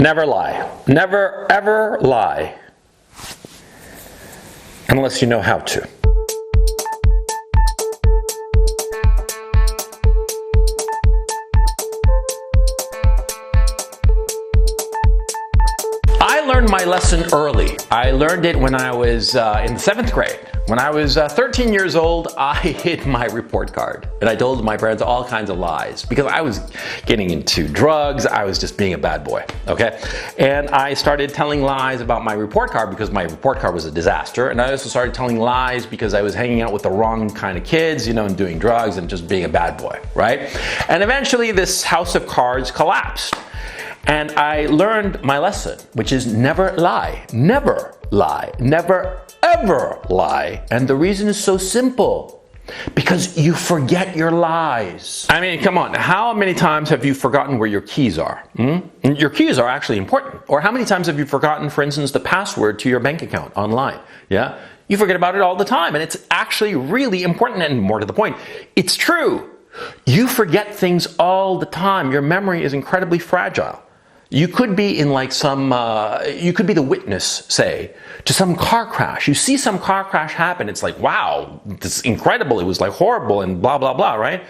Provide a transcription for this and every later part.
Never lie. Never, ever lie. Unless you know how to. I learned my lesson early. I learned it when I was in the 7th grade. When I was 13 years old, I hid my report card. And I told my parents all kinds of lies because I was getting into drugs. I was just being a bad boy, okay? And I started telling lies about my report card because my report card was a disaster. And I also started telling lies because I was hanging out with the wrong kind of kids, you know, and doing drugs and just being a bad boy, right? And eventually this house of cards collapsed. And I learned my lesson, which is never lie, never lie, never ever lie. And the reason is so simple, because you forget your lies. I mean, come on, how many times have you forgotten where your keys are? Your keys are actually important. Or how many times have you forgotten, for instance, the password to your bank account online? Yeah, you forget about it all the time, and it's actually really important. And more to the point, it's true. You forget things all the time. Your memory is incredibly fragile. You could be in like you could be the witness, say, to some car crash. You see some car crash happen. It's like, wow, this is incredible. It was like horrible and blah, blah, blah, right?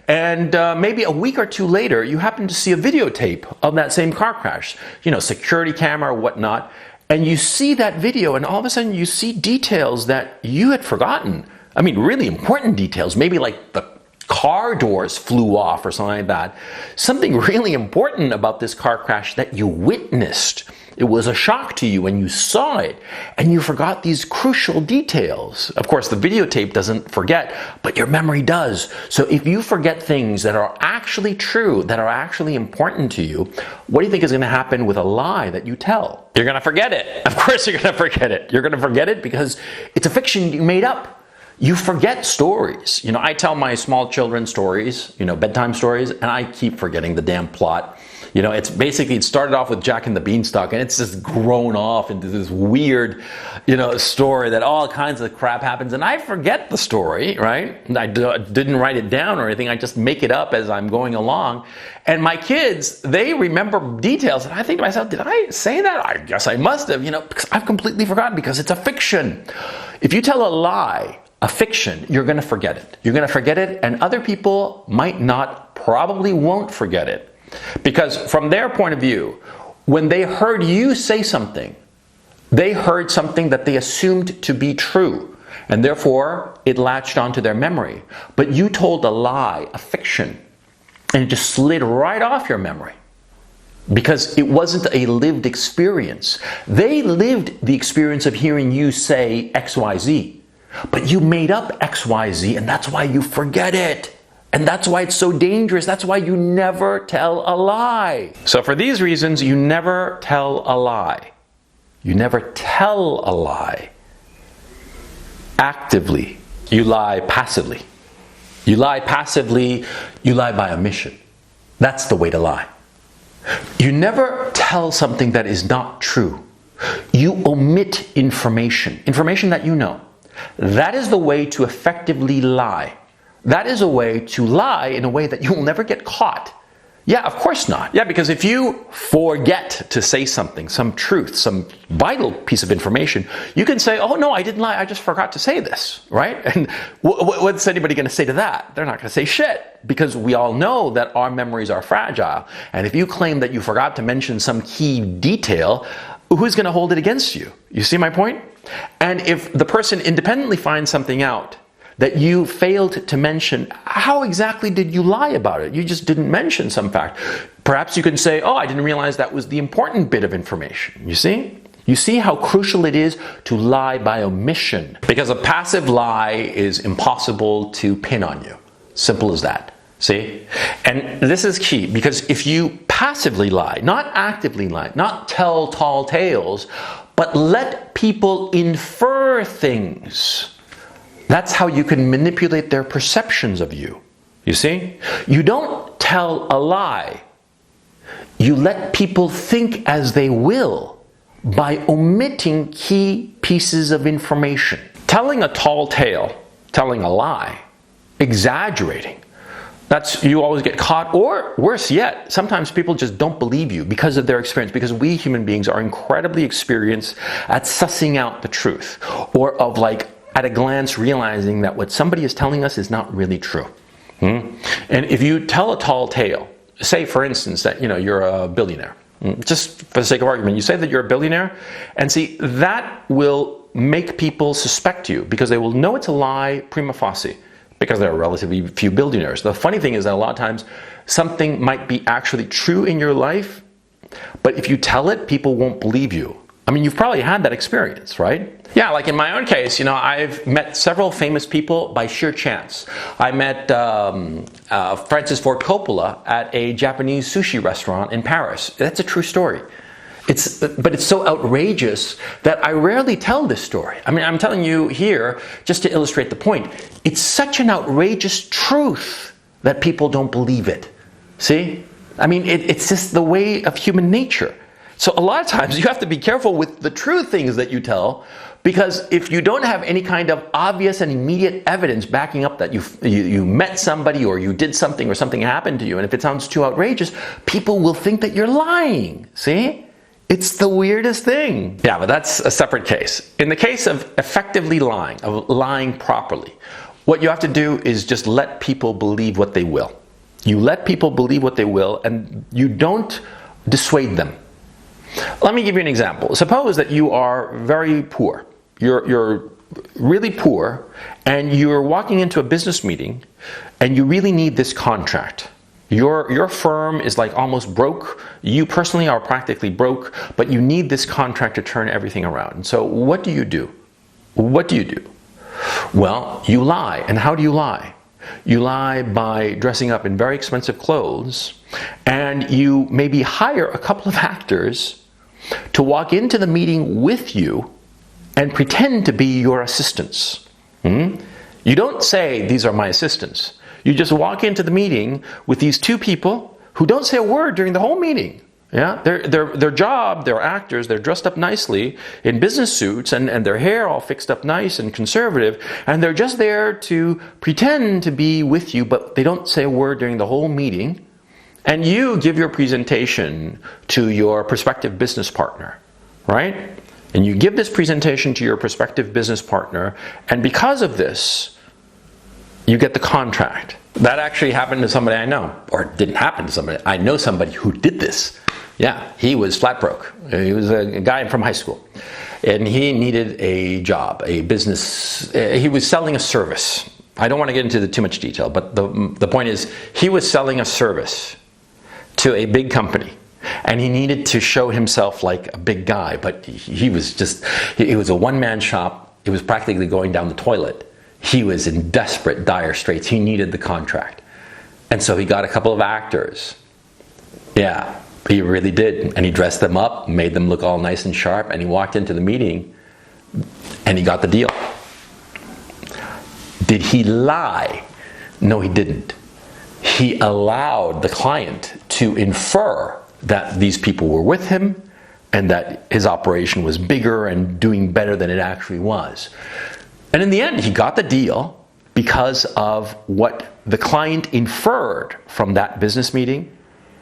And maybe a week or two later, you happen to see a videotape of that same car crash, you know, security camera or whatnot. And you see that video and all of a sudden you see details that you had forgotten. I mean, really important details, maybe like the car doors flew off or something like that. Something really important about this car crash that you witnessed. It was a shock to you when you saw it, and you forgot these crucial details. Of course, the videotape doesn't forget, but your memory does. So if you forget things that are actually true, that are actually important to you, what do you think is going to happen with a lie that you tell? You're going to forget it. Of course you're going to forget it. You're going to forget it because it's a fiction you made up. You forget stories. You know, I tell my small children stories, you know, bedtime stories, and I keep forgetting the damn plot. You know, it started off with Jack and the Beanstalk, and it's just grown off into this weird, you know, story that all kinds of crap happens, and I forget the story, right? I didn't write it down or anything. I just make it up as I'm going along. And my kids, they remember details, and I think to myself, did I say that? I guess I must have, you know, because I've completely forgotten because it's a fiction. If you tell a lie, a fiction, you're going to forget it. You're going to forget it, and other people might not, probably won't forget it. Because from their point of view, when they heard you say something, they heard something that they assumed to be true, and therefore it latched onto their memory. But you told a lie, a fiction, and it just slid right off your memory. Because it wasn't a lived experience. They lived the experience of hearing you say XYZ. But you made up XYZ, and that's why you forget it. And that's why it's so dangerous. That's why you never tell a lie. So for these reasons, you never tell a lie. You never tell a lie actively. You lie passively. You lie passively, you lie by omission. That's the way to lie. You never tell something that is not true. You omit information that you know. That is the way to effectively lie. That is a way to lie in a way that you will never get caught. Yeah, of course not. Yeah, because if you forget to say something, some truth, some vital piece of information, you can say, oh no, I didn't lie, I just forgot to say this, right? And what's anybody going to say to that? They're not going to say shit, because we all know that our memories are fragile. And if you claim that you forgot to mention some key detail, who's going to hold it against you? You see my point? And if the person independently finds something out that you failed to mention, how exactly did you lie about it? You just didn't mention some fact. Perhaps you can say, oh, I didn't realize that was the important bit of information. You see? You see how crucial it is to lie by omission. Because a passive lie is impossible to pin on you. Simple as that. See? And this is key, because if you passively lie, not actively lie, not tell tall tales, but let people infer things, that's how you can manipulate their perceptions of you. You see? You don't tell a lie. You let people think as they will by omitting key pieces of information. Telling a tall tale, telling a lie, exaggerating, You always get caught, or worse yet, sometimes people just don't believe you because of their experience, because we human beings are incredibly experienced at sussing out the truth, or of like at a glance realizing that what somebody is telling us is not really true. And if you tell a tall tale, say for instance that you're a billionaire, just for the sake of argument, you say that you're a billionaire, and see, that will make people suspect you because they will know it's a lie prima facie, because there are relatively few billionaires. The funny thing is that a lot of times something might be actually true in your life, but if you tell it, people won't believe you. I mean, you've probably had that experience, right? Yeah, like in my own case, I've met several famous people by sheer chance. I met Francis Ford Coppola at a Japanese sushi restaurant in Paris. That's a true story. But it's so outrageous that I rarely tell this story. I mean, I'm telling you here just to illustrate the point. It's such an outrageous truth that people don't believe it. See? I mean, it's just the way of human nature. So a lot of times you have to be careful with the true things that you tell, because if you don't have any kind of obvious and immediate evidence backing up that you met somebody or you did something or something happened to you, and if it sounds too outrageous, people will think that you're lying. See? It's the weirdest thing. Yeah, but that's a separate case. In the case of effectively lying, of lying properly, what you have to do is just let people believe what they will. You let people believe what they will, and you don't dissuade them. Let me give you an example. Suppose that you are very poor. You're really poor, and you're walking into a business meeting, and you really need this contract. Your firm is like almost broke. You personally are practically broke, but you need this contract to turn everything around. And so what do you do? What do you do? Well, you lie. And how do you lie? You lie by dressing up in very expensive clothes, and you maybe hire a couple of actors to walk into the meeting with you and pretend to be your assistants. You don't say, "These are my assistants." You just walk into the meeting with these two people who don't say a word during the whole meeting. Yeah, their job, they're actors, they're dressed up nicely in business suits and their hair all fixed up nice and conservative, and they're just there to pretend to be with you, but they don't say a word during the whole meeting. And you give your presentation to your prospective business partner, right? And you give this presentation to your prospective business partner, and because of this, you get the contract. That actually happened to somebody I know, or didn't happen to somebody. I know somebody who did this. Yeah, he was flat broke. He was a guy from high school, and he needed a job, a business. He was selling a service. I don't want to get into too much detail, but the point is, he was selling a service to a big company, and he needed to show himself like a big guy, but he was a one-man shop. It was practically going down the toilet. He was in desperate, dire straits. He needed the contract. And so he got a couple of actors. Yeah, he really did. And he dressed them up, made them look all nice and sharp, and he walked into the meeting, and he got the deal. Did he lie? No, he didn't. He allowed the client to infer that these people were with him and that his operation was bigger and doing better than it actually was. And in the end, he got the deal because of what the client inferred from that business meeting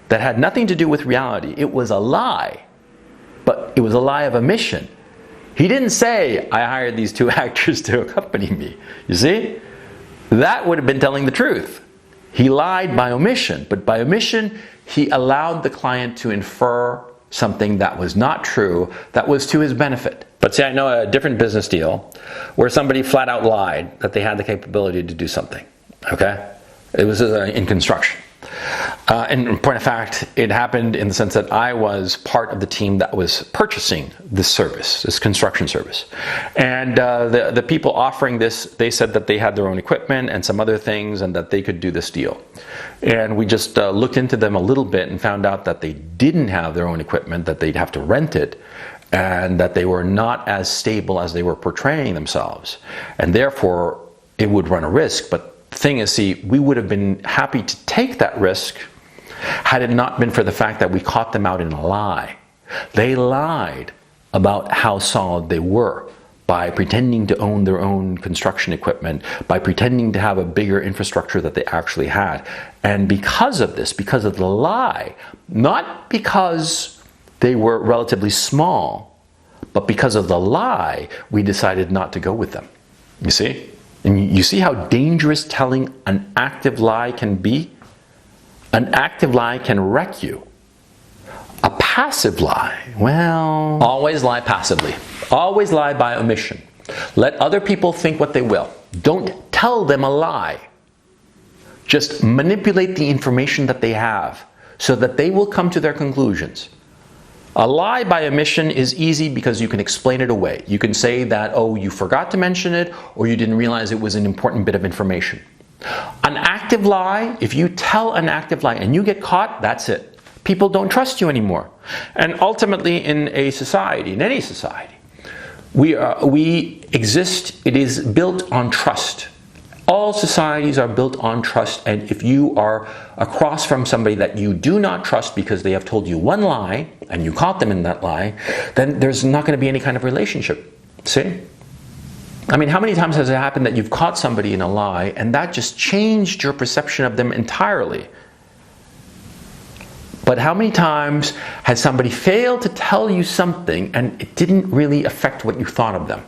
that had nothing to do with reality. It was a lie, but it was a lie of omission. He didn't say, "I hired these two actors to accompany me." You see? That would have been telling the truth. He lied by omission, but by omission, he allowed the client to infer something that was not true, that was to his benefit. But see, I know a different business deal where somebody flat out lied that they had the capability to do something. Okay? It was in construction. And in point of fact, it happened in the sense that I was part of the team that was purchasing this service, this construction service. And the people offering this, they said that they had their own equipment and some other things and that they could do this deal. And we just looked into them a little bit and found out that they didn't have their own equipment, that they'd have to rent it, and that they were not as stable as they were portraying themselves. And therefore, it would run a risk. But the thing is, see, we would have been happy to take that risk had it not been for the fact that we caught them out in a lie. They lied about how solid they were, by pretending to own their own construction equipment, by pretending to have a bigger infrastructure that they actually had. And because of this, because of the lie, not because they were relatively small, but because of the lie, we decided not to go with them. You see? And you see how dangerous telling an active lie can be? An active lie can wreck you. A passive lie, well, always lie passively. Always lie by omission. Let other people think what they will. Don't tell them a lie. Just manipulate the information that they have so that they will come to their conclusions. A lie by omission is easy because you can explain it away. You can say that, oh, you forgot to mention it, or you didn't realize it was an important bit of information. An active lie, if you tell an active lie and you get caught, that's it. People don't trust you anymore. And ultimately in a society, in any society, we exist, it is built on trust. All societies are built on trust, and if you are across from somebody that you do not trust because they have told you one lie, and you caught them in that lie, then there's not going to be any kind of relationship. See? I mean, how many times has it happened that you've caught somebody in a lie, and that just changed your perception of them entirely? But how many times has somebody failed to tell you something and it didn't really affect what you thought of them?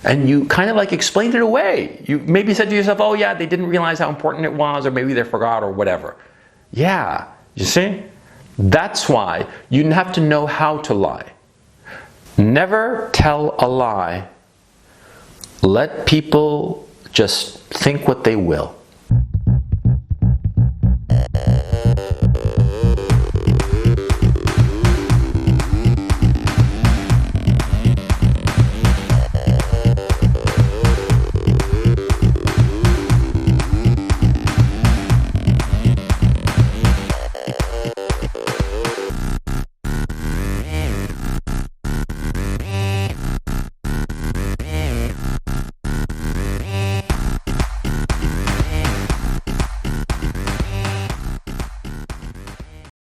And you kind of like explained it away. You maybe said to yourself, oh yeah, they didn't realize how important it was, or maybe they forgot, or whatever. Yeah, you see? That's why you have to know how to lie. Never tell a lie. Let people just think what they will.